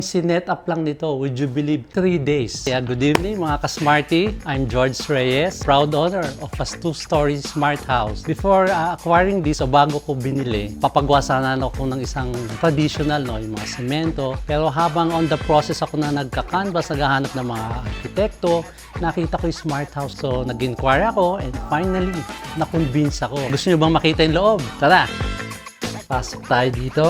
Sinet up lang nito, would you believe, 3 days. Kaya good evening mga ka-Smarty. I'm George Reyes, proud owner of a 2-story smart house. Before acquiring this, o bago ko binili, papagwasanan ako ng isang traditional, no, yung mga semento. Pero habang on the process ako na nagka-canvas, naghahanap ng mga arkitekto, nakita ko yung smart house. So nag-inquire ako and finally, na-convince ako. Gusto nyo bang makita yung loob? Tara! Pasok tayo dito.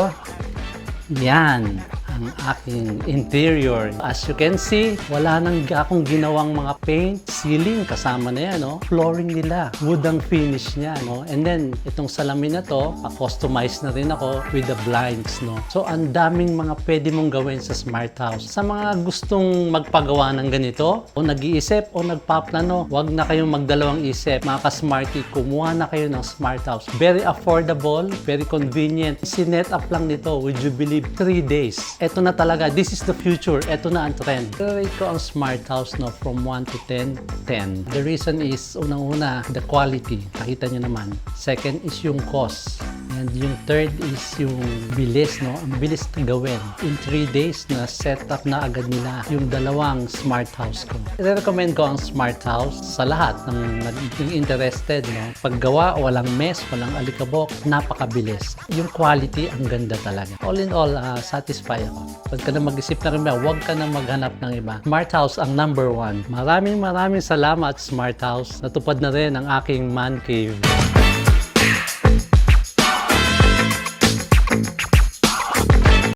Yan ang aking interior. As you can see, wala nang akong ginawang mga paint, ceiling, kasama na yan, no? Flooring nila, wood ang finish niya, no? And then, itong salamin na to, pa-customize na rin ako with the blinds, no? So, ang daming mga pwede mong gawin sa smart house. Sa mga gustong magpagawa ng ganito, o nag-iisip o nagpaplano, wag na kayong magdalawang isip. Mga ka-Smarty, kumuha na kayo ng smart house. Very affordable, very convenient. Sinet up lang nito, would you believe, 3 days. Ito na talaga, this is the future. Ito na ang trend. Rate ko ang smart house, no, from 1 to 10, 10. The reason is, unang-una, the quality. Nakita nyo naman. Second is yung cost. And yung third is yung bilis, no? Ang bilis na gawin. In 3 days na set up na agad nila yung dalawang smart house ko. I-recommend ko ang smart house sa lahat ng naging interested, no? Paggawa, walang mess, walang alikabok, napakabilis. Yung quality, ang ganda talaga. All in all, satisfy ako. Pag ka na mag-isip na rin ba, huwag ka na maghanap ng iba. Smart house ang number 1. Maraming salamat, smart house. Natupad na rin ang aking man cave.